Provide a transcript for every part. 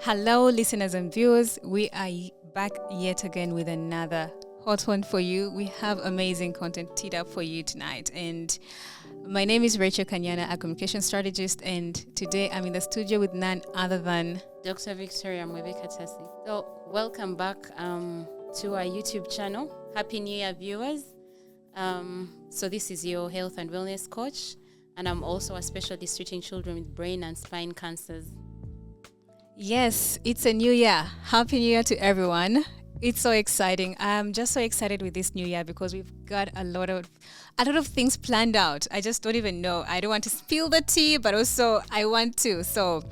Hello, listeners and viewers. We are back yet again with another hot one for you. We have amazing content teed up for you tonight. And my name is Rachel Kanyana, a communication strategist. And today I'm in the studio with none other than Dr. Victoria Mwebekatasi. So, welcome back to our YouTube channel. Happy New Year, viewers. So, this is your health and wellness coach, and I'm also a specialist treating children with brain and spine cancers. Yes, it's a new year. Happy New Year to everyone. It's so exciting. I'm just so excited with this new year because we've got a lot of things planned out. I just don't even know. I don't want to spill the tea, but also I want to. So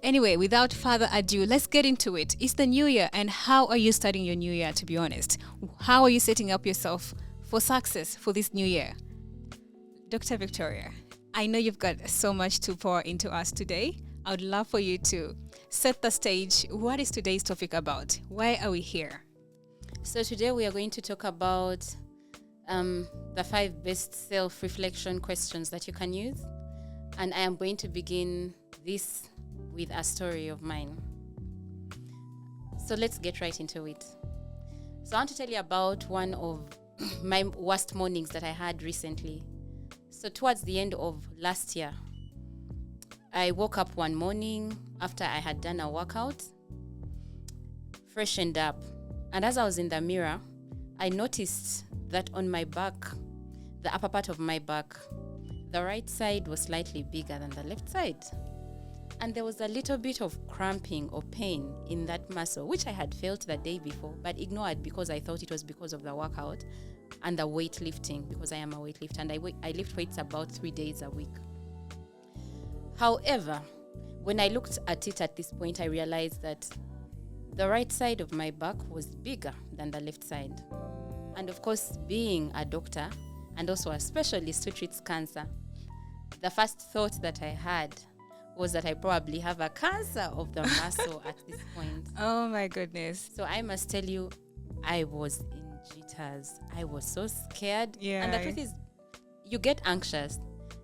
anyway, without further ado, let's get into it. It's the new year, and how are you starting your new year, to be honest? How are you setting up yourself for success for this new year? Dr. Victoria, I know you've got so much to pour into us today. I would love for you to set the stage. What is today's topic about? Why are we here? So today we are going to talk about the 5 best self-reflection questions that you can use. And I am going to begin this with a story of mine. So let's get right into it. So I want to tell you about one of my worst mornings that I had recently. So towards the end of last year, I woke up one morning after I had done a workout, freshened up, and as I was in the mirror, I noticed that on my back, the upper part of my back, the right side was slightly bigger than the left side. And there was a little bit of cramping or pain in that muscle, which I had felt the day before, but ignored because I thought it was because of the workout and the weightlifting, because I am a weightlifter, and I lift weights about 3 days a week. However, when I looked at it at this point, I realized that the right side of my back was bigger than the left side. And of course, being a doctor and also a specialist who treats cancer, the first thought that I had was that I probably have a cancer of the muscle at this point. Oh my goodness. So I must tell you, I was in jitters. I was so scared. Yeah. And the truth is, you get anxious,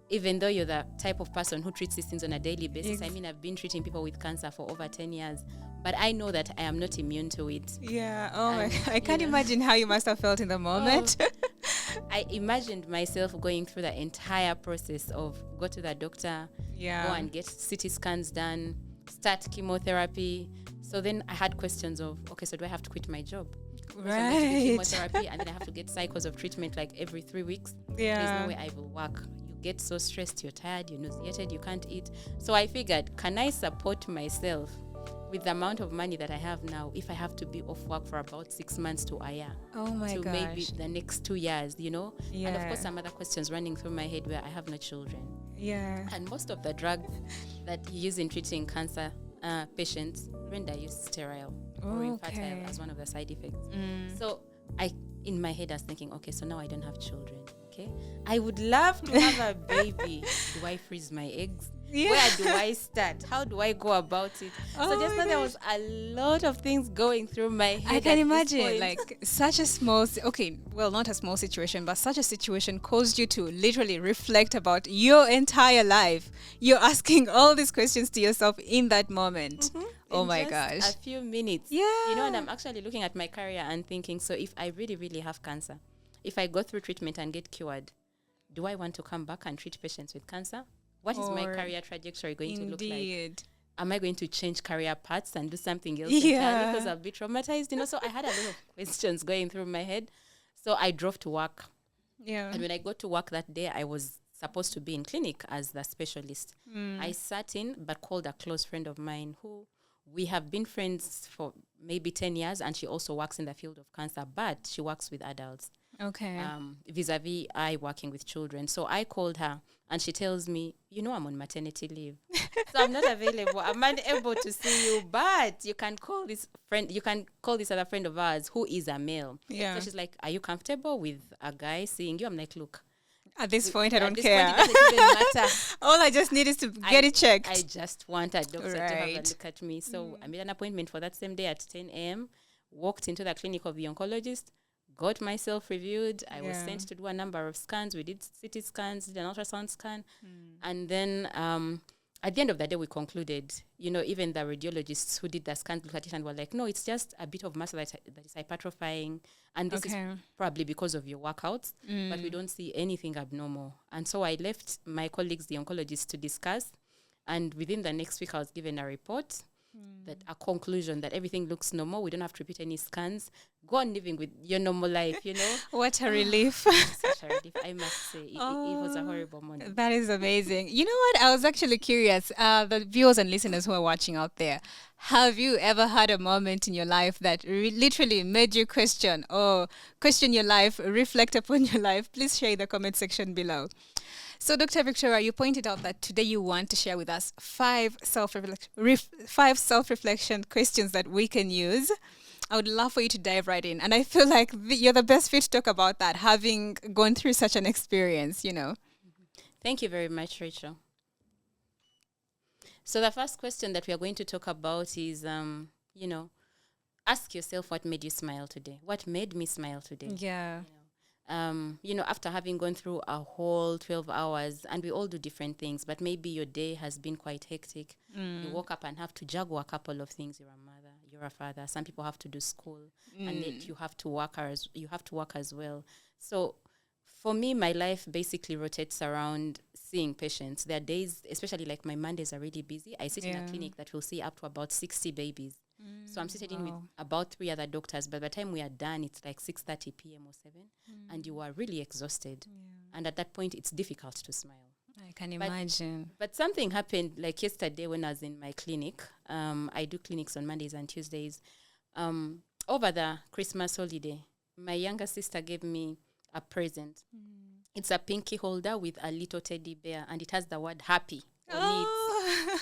even though you're the type of person who treats these things on a daily basis. I mean, I've been treating people with cancer for over 10 years, but I know that I am not immune to it. Yeah. Oh my God. I can't imagine how you must have felt in the moment. I imagined myself going through the entire process of go to the doctor, go and get CT scans done, start chemotherapy. So then I had questions of, okay, so do I have to quit my job? Right. So I'm going to do chemotherapy, and then I have to get cycles of treatment like every 3 weeks. Yeah. There's no way I will work. Get so stressed, you're tired, you're nauseated, you can't eat. So I figured, can I support myself with the amount of money that I have now if I have to be off work for about 6 months to a year? Oh my to gosh. maybe the next 2 years, you know? Yeah. And of course, some other questions running through my head where I have no children. Yeah. And most of the drugs that you use in treating cancer patients render you sterile or infertile as one of the side effects. So in my head, I was thinking, okay, so now I don't have children. Okay, I would love to have a baby. Do I freeze my eggs? Yeah. Where do I start? How do I go about it? So just now there was a lot of things going through my head. I can imagine, like such a small, not a small situation, but such a situation caused you to literally reflect about your entire life. You're asking all these questions to yourself in that moment. Oh my gosh. A few minutes. Yeah. You know, and I'm actually looking at my career and thinking, so if I really, really have cancer, if I go through treatment and get cured, do I want to come back and treat patients with cancer? What is my career trajectory going to look like? Am I going to change career paths and do something else entirely because I'll be traumatized? You know, so I had a lot of questions going through my head. So I drove to work. Yeah. And when I got to work that day, I was supposed to be in clinic as the specialist. I sat in, but called a close friend of mine who we have been friends for maybe 10 years, and she also works in the field of cancer, but she works with adults. Okay. Vis-a-vis I working with children. So I called her and she tells me, you know, I'm on maternity leave. So I'm not available. I'm unable to see you, but you can call this friend, you can call this other friend of ours who is a male. Yeah. So she's like, are you comfortable with a guy seeing you? I'm like, look. At this point, I don't care. Point, it doesn't even matter. All I just need is to get it checked. I just want a doctor to have a look at me. So I made an appointment for that same day at 10 a.m., walked into the clinic of the oncologist, got myself reviewed. I was sent to do a number of scans. We did CT scans, did an ultrasound scan. And then at the end of the day, we concluded, even the radiologists who did the scans looked at it and were like, no, it's just a bit of muscle that is hypertrophying. And this is probably because of your workouts, but we don't see anything abnormal. And so I left my colleagues, the oncologists, to discuss. And within the next week, I was given a report, a conclusion that everything looks normal. We don't have to repeat any scans. Go on living with your normal life, What a relief. Such a relief, I must say. It was a horrible morning. That is amazing. You know what? I was actually curious. The viewers and listeners who are watching out there, have you ever had a moment in your life that literally made you question your life, reflect upon your life? Please share in the comment section below. So, Dr. Victoria, you pointed out that today you want to share with us 5 self-reflection questions that we can use. I would love for you to dive right in. And I feel like you're the best fit to talk about that, having gone through such an experience, Thank you very much, Rachel. So the first question that we are going to talk about is, ask yourself what made you smile today. What made me smile today? Yeah. After having gone through a whole 12 hours, and we all do different things, but maybe your day has been quite hectic. You woke up and have to juggle a couple of things. You're a mother, you're a father. Some people have to do school, and yet you have to work as well. So for me, my life basically rotates around seeing patients. There are days, especially like my Mondays are really busy. I sit in a clinic that will see up to about 60 babies. So I'm sitting with about 3 other doctors. But by the time we are done, it's like 6:30 p.m. or 7. And you are really exhausted. And at that point, it's difficult to smile. I can imagine. But something happened like yesterday when I was in my clinic. I do clinics on Mondays and Tuesdays. Over the Christmas holiday, my younger sister gave me a present. It's a pinky holder with a little teddy bear, and it has the word happy on it.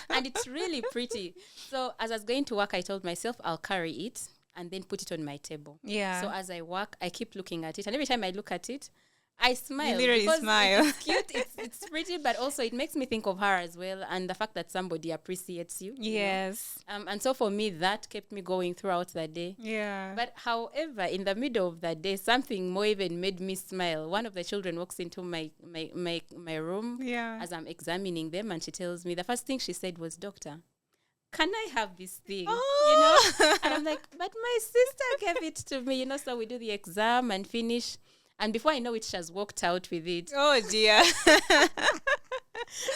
And it's really pretty. So as I was going to work, I told myself I'll carry it and then put it on my table. Yeah. So as I work, I keep looking at it. And every time I look at it, I smile. You literally smile. It's cute. It's pretty, but also it makes me think of her as well, and the fact that somebody appreciates you. Yes. And so for me, that kept me going throughout the day. Yeah. But however, in the middle of the day, something more even made me smile. One of the children walks into my room as I'm examining them, and she tells me, the first thing she said was, "Doctor, can I have this thing?" And I'm like, but my sister gave it to me, so we do the exam and finish. And before I know it, she has walked out with it. Oh, dear.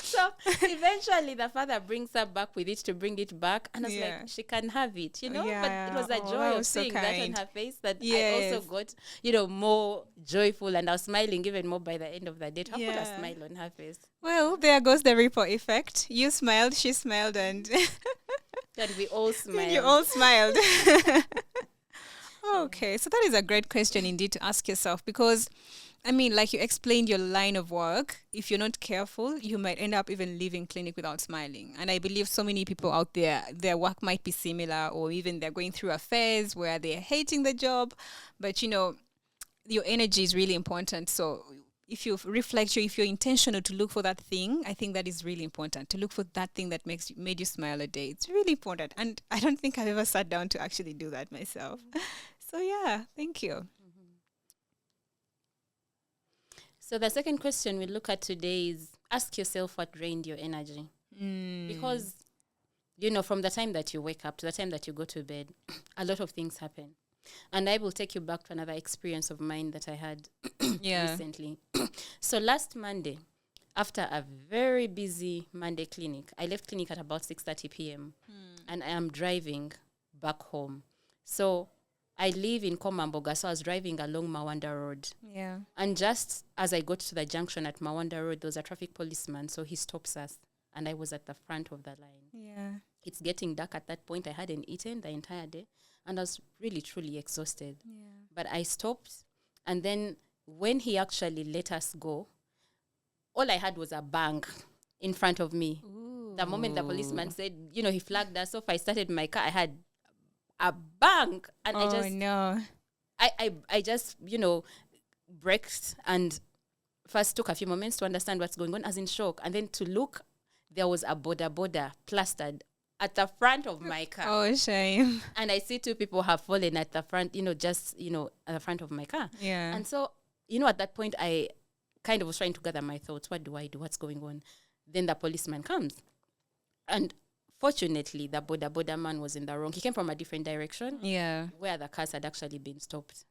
So eventually the father brings her back with it to bring it back. And I was like, she can have it, But it was a joy of seeing that on her face that I also got, more joyful. And I was smiling even more by the end of the day. To put a smile on her face. Well, there goes the ripple effect. You smiled, she smiled, and we all smiled. You all smiled. Okay, so that is a great question indeed to ask yourself, because like you explained your line of work, if you're not careful, you might end up even leaving clinic without smiling. And I believe so many people out there, their work might be similar, or even they're going through a phase where they're hating the job, but your energy is really important. So if you reflect, if you're intentional to look for that thing, I think that is really important, to look for that thing that made you smile a day. It's really important. And I don't think I've ever sat down to actually do that myself. So thank you. So the second question we look at today is, ask yourself what drained your energy. Because, from the time that you wake up to the time that you go to bed, a lot of things happen. And I will take you back to another experience of mine that I had recently. So last Monday, after a very busy Monday clinic, I left clinic at about 6:30 p.m. And I am driving back home. So I live in Komamboga, so I was driving along Mawanda Road. Yeah. And just as I got to the junction at Mawanda Road, there was a traffic policeman, so he stops us. And I was at the front of the line. Yeah. It's getting dark at that point. I hadn't eaten the entire day. And I was really, truly exhausted. Yeah. But I stopped. And then when he actually let us go, all I had was a bang in front of me. Ooh. The moment the policeman said, he flagged us off, I started my car. I had a bang. And I just, braked and first took a few moments to understand what's going on, as in shock. And then to look, there was a border plastered at the front of my car. Oh, shame. And I see 2 people have fallen at the front, at the front of my car. Yeah. And so, at that point, I kind of was trying to gather my thoughts. What do I do? What's going on? Then the policeman comes. And fortunately, the border man was in the wrong. He came from a different direction Yeah. where the cars had actually been stopped.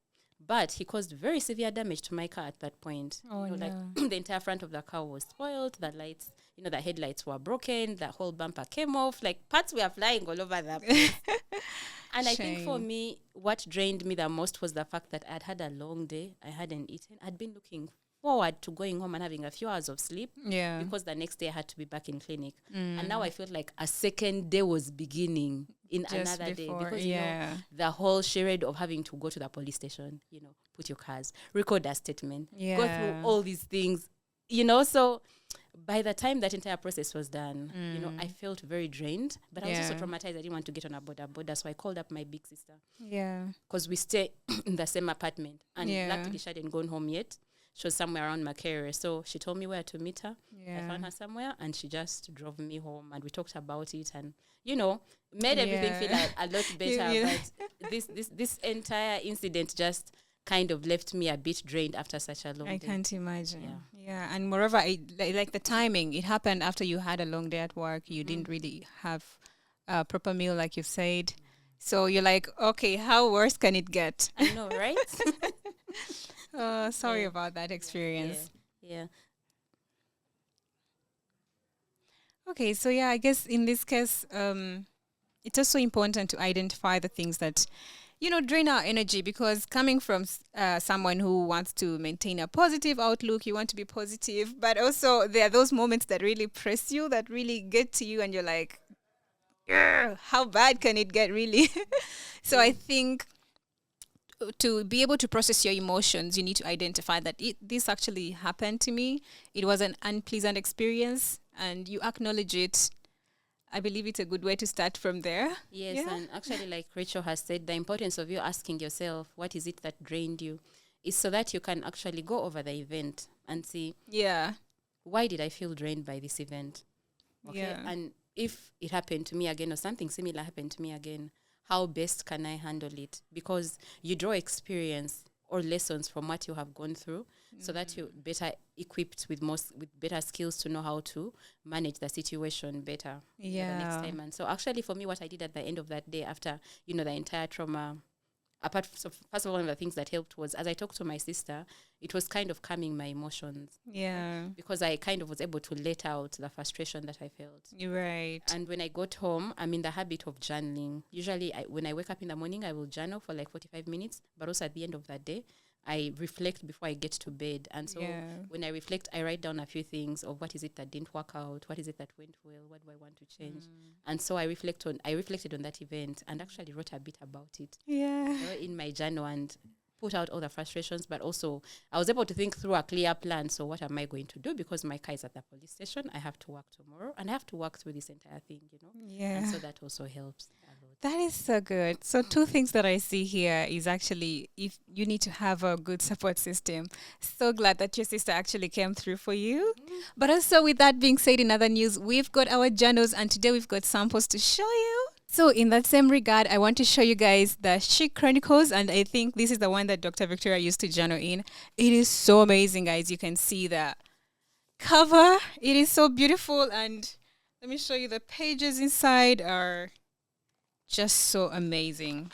But he caused very severe damage to my car at that point. Oh, Like no. the entire front of the car was spoiled. The lights, the headlights were broken. The whole bumper came off. Like parts were flying all over the place. And I think for Shame. me, what drained me the most was the fact that I'd had a long day. I hadn't eaten. I'd been looking forward to going home and having a few hours of sleep Yeah. because the next day I had to be back in clinic. And now I felt like a second day was beginning in Just another before, day because, yeah. the whole charade of having to go to the police station, put your cars, record a statement, go through Yeah. all these things, so by the time that entire process was done, I felt very drained, but I was also Yeah. traumatized. I didn't want to get on a border. So I called up my big sister Yeah. because we stay in the same apartment. And Yeah. luckily she hadn't gone home yet. She was somewhere around Makerere. So she told me where to meet her. I Yeah. found her somewhere and she just drove me home and we talked about it and, made everything feel a lot better. Yeah. But this entire incident just kind of left me a bit drained after such a long I day. can't imagine. Yeah. Yeah. And moreover, like the timing, it happened after you had a long day at work. You didn't really have a proper meal, like you said. So you're like, okay, how worse can it get? I know, right? Sorry Yeah. about that experience. Yeah. Okay, so yeah, I guess in this case, it's also important to identify the things that, drain our energy because coming from someone who wants to maintain a positive outlook, you want to be positive, but also there are those moments that really press you, that really get to you, and you're like, "Ugh, how bad can it get, really?" So I think to be able to process your emotions, you need to identify that this actually happened to me. It was an unpleasant experience, and you acknowledge it. I believe it's a good way to start from there. Yes, Yeah. and actually, like Rachel has said, the importance of you asking yourself, what is it that drained you, is so that you can actually go over the event and see, Yeah. why did I feel drained by this event? Okay. Yeah. And if it happened to me again or something similar happened to me again, how best can I handle it? Because you draw experience or lessons from what you have gone through so that you're better equipped with better skills to know how to manage the situation better the next time. And so actually for me, what I did at the end of that day after, the entire trauma, first of all, one of the things that helped was as I talked to my sister, it was kind of calming my emotions. Yeah. Because I kind of was able to let out the frustration that I felt. You're right. And when I got home, I'm in the habit of journaling. Usually, when I wake up in the morning, I will journal for like 45 minutes. But also at the end of that day, I reflect before I get to bed. And so when I reflect, I write down a few things of what is it that didn't work out? What is it that went well? What do I want to change? And so I reflected on that event and actually wrote a bit about it Yeah. in my journal and put out all the frustrations, but also I was able to think through a clear plan. So what am I going to do? Because my car is at the police station. I have to work tomorrow and I have to work through this entire thing, Yeah. And so that also helps a lot. That is so good. So two things that I see here is actually if you need to have a good support system. So glad that your sister actually came through for you. But also with that being said, in other news, we've got our journals and today we've got samples to show you. So in that same regard, I want to show you guys the Chic Chronicles, and I think this is the one that Dr. Victoria used to journal in. It is so amazing, guys. You can see the cover. It is so beautiful, and let me show you the pages inside are just so amazing.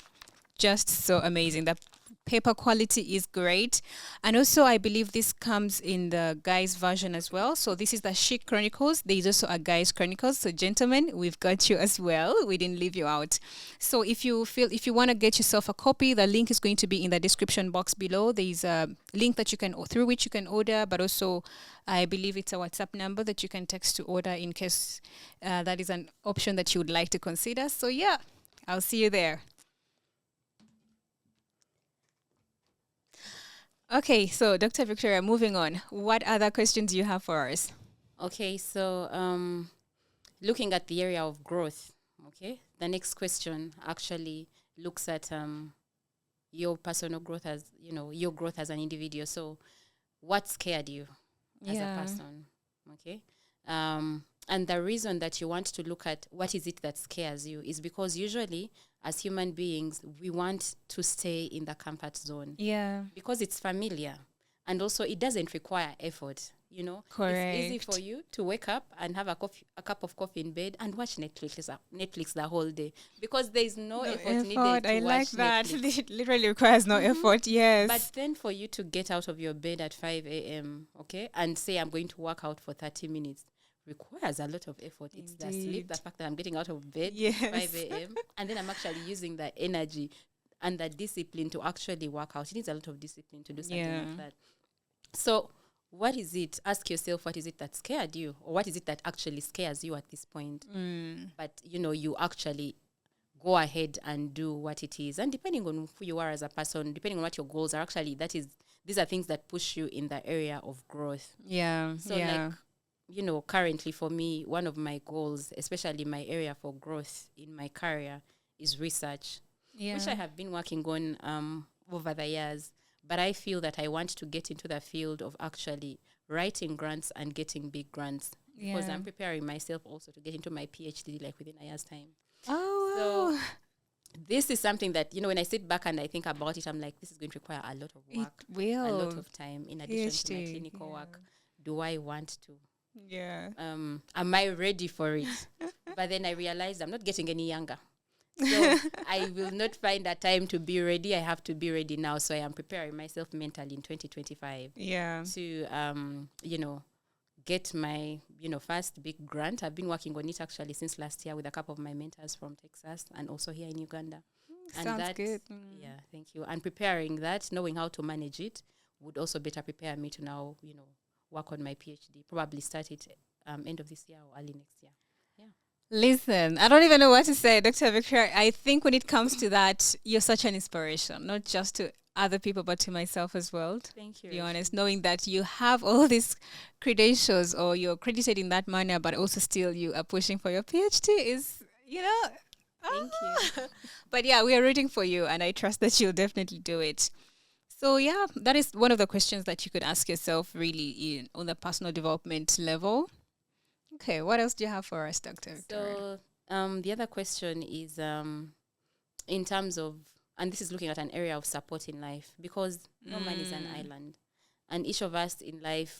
Just so amazing. The paper quality is great. And also, I believe this comes in the guys version as well. So this is the Chic Chronicles. There is also a guys Chronicles. So gentlemen, we've got you as well. We didn't leave you out. So if you want to get yourself a copy, the link is going to be in the description box below. There is a link that through which you can order, but also I believe it's a WhatsApp number that you can text to order in case that is an option that you would like to consider. So yeah, I'll see you there. Okay, so Dr. Victoria, moving on. What other questions do you have for us? Okay, so looking at the area of growth, okay, the next question actually looks at your personal growth as, your growth as an individual. So what scared you as a person, okay? And the reason that you want to look at what is it that scares you is because usually as human beings, we want to stay in the comfort zone. Yeah. Because it's familiar. And also it doesn't require effort. You know, Correct. it's easy for you to wake up and have a cup of coffee in bed and watch Netflix the whole day, because there is no effort needed to I like watch that. Netflix. It literally requires no effort. Yes. But then for you to get out of your bed at 5 a.m., okay, and say I'm going to work out for 30 minutes requires a lot of effort. It's the sleep, the fact that I'm getting out of bed at 5 a.m. and then I'm actually using the energy and the discipline to actually work out. It needs a lot of discipline to do something like that. So what is it? Ask yourself, what is it that scared you? Or what is it that actually scares you at this point? But, you know, you actually go ahead and do what it is. And depending on who you are as a person, depending on what your goals are, actually, these are things that push you in the area of growth. Yeah. So like, you know, currently for me, one of my goals, especially my area for growth in my career, is research, which I have been working on over the years. But I feel that I want to get into the field of actually writing grants and getting big grants, because I'm preparing myself also to get into my PhD like within a year's time. Oh, so this is something that, you know, when I sit back and I think about it, I'm like, this is going to require a lot of work, a lot of time in addition to my clinical work. Do I want to? Yeah. Am I ready for it? But then I realized I'm not getting any younger. So I will not find a time to be ready. I have to be ready now. So I am preparing myself mentally in 2025 to, you know, get my, you know, first big grant. I've been working on it actually since last year with a couple of my mentors from Texas and also here in Uganda. And sounds good. Yeah, thank you. And preparing that, knowing how to manage it, would also better prepare me to now, you know, work on my PhD. Probably start it end of this year or early next year. Listen, I don't even know what to say, Dr. Victoria. I think when it comes to that, you're such an inspiration, not just to other people, but to myself as well. Thank you. To be honest, knowing that you have all these credentials or you're credited in that manner, but also still you are pushing for your PhD is, you know. Thank you. But yeah, we are rooting for you, and I trust that you'll definitely do it. So yeah, that is one of the questions that you could ask yourself really on the personal development level. Okay, what else do you have for us, Dr. Victoria? So the other question is in terms of, and this is looking at an area of support in life, because no man is an island. And each of us in life,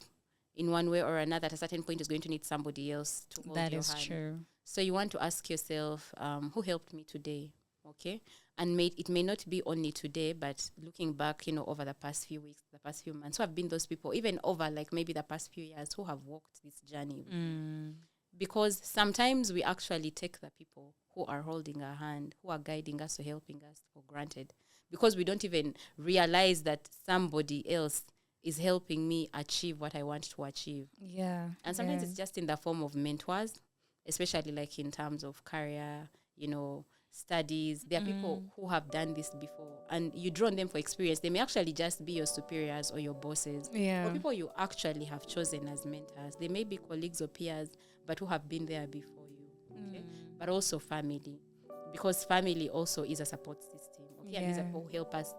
in one way or another, at a certain point is going to need somebody else to hold your hand. That is true. So you want to ask yourself, who helped me today? Okay. And it may not be only today, but looking back, you know, over the past few weeks, the past few months, who have been those people, even over like maybe the past few years, who have walked this journey with you. Because sometimes we actually take the people who are holding our hand, who are guiding us or helping us for granted, because we don't even realize that somebody else is helping me achieve what I want to achieve. Yeah. And sometimes it's just in the form of mentors, especially like in terms of career, you know, studies. There are people who have done this before, and you draw on them for experience. They may actually just be your superiors or your bosses, or people you actually have chosen as mentors. They may be colleagues or peers, but who have been there before you. Okay, but also family, because family also is a support system. Okay, and these are people who help us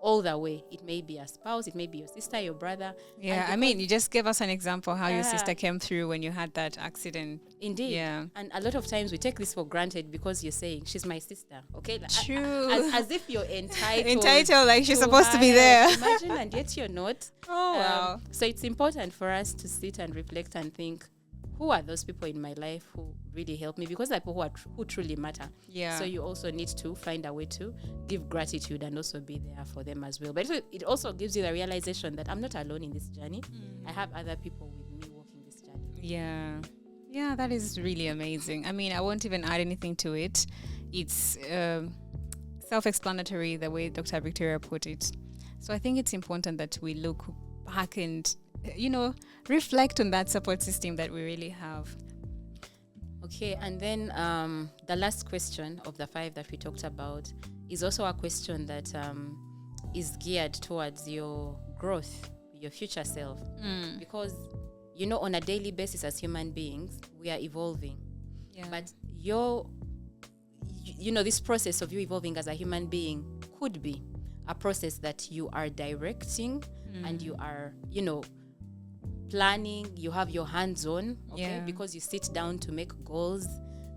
all the way. It may be a spouse, it may be your sister, your brother. Yeah, I mean, you just gave us an example how your sister came through when you had that accident. Indeed. Yeah. And a lot of times we take this for granted because you're saying, she's my sister. Okay? True. As if you're entitled. Entitled, like she's supposed to be there. Imagine, and yet you're not. Oh, wow. So it's important for us to sit and reflect and think, who are those people in my life who really help me? Because they're people who truly matter. Yeah. So you also need to find a way to give gratitude and also be there for them as well. But it also gives you the realization that I'm not alone in this journey. I have other people with me walking this journey. Yeah. Yeah, that is really amazing. I mean, I won't even add anything to it. It's self-explanatory the way Dr. Victoria put it. So I think it's important that we look back and, you know, reflect on that support system that we really have. Okay, and then the last question of the 5 that we talked about is also a question that is geared towards your growth, your future self. Because, you know, on a daily basis as human beings, we are evolving. Yeah. But you know, this process of you evolving as a human being could be a process that you are directing and you are, you know, planning, you have your hands on, okay, because you sit down to make goals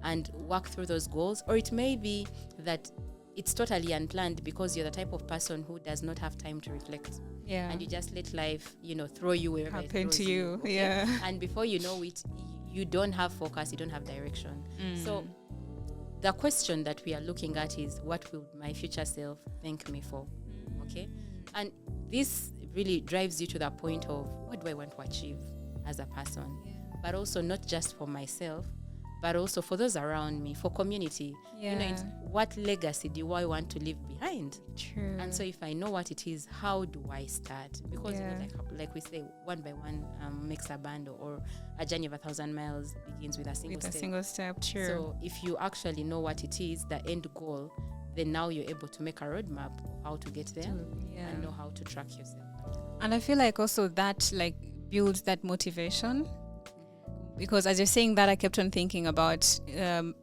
and work through those goals. Or it may be that it's totally unplanned because you're the type of person who does not have time to reflect. Yeah. And you just let life, throw you wherever it Happen throws to you. okay? Yeah. And before you know it, you don't have focus, you don't have direction. So the question that we are looking at is, what will my future self thank me for? Okay. And this really drives you to the point of, what do I want to achieve as a person? Yeah. But also not just for myself, but also for those around me, for community. Yeah. It's what legacy do I want to leave behind? True. And so if I know what it is, how do I start? Because like we say, one by one makes a band, or a journey of 1,000 miles begins with a single step. True. So if you actually know what it is, the end goal, then now you're able to make a roadmap of how to get there and know how to track yourself. And I feel like also that builds that motivation, because as you're saying that, I kept on thinking about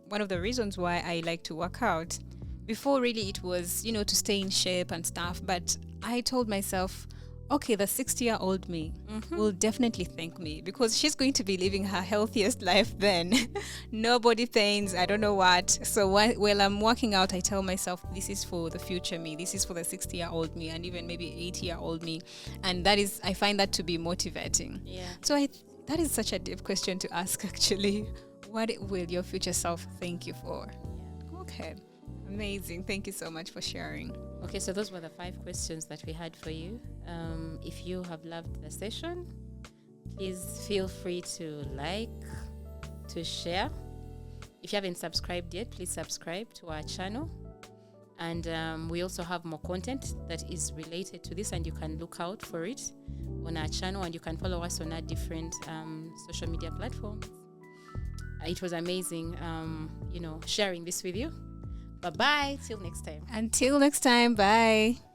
one of the reasons why I like to work out. Before, really, it was, to stay in shape and stuff. But I told myself, okay, the 60-year-old me will definitely thank me, because she's going to be living her healthiest life then. No body pains, I don't know what. So while I'm working out, I tell myself, this is for the future me. This is for the 60-year-old me, and even maybe 80-year-old me. And I find that to be motivating. Yeah. So that is such a deep question to ask, actually. What will your future self thank you for? Yeah. Okay. Amazing. Thank you so much for sharing. Okay, so those were the 5 questions that we had for you. If you have loved the session, please feel free to to share. If you haven't subscribed yet, please subscribe to our channel. And we also have more content that is related to this, and you can look out for it on our channel, and you can follow us on our different social media platforms. It was amazing, sharing this with you. Bye-bye. Till next time. Until next time. Bye.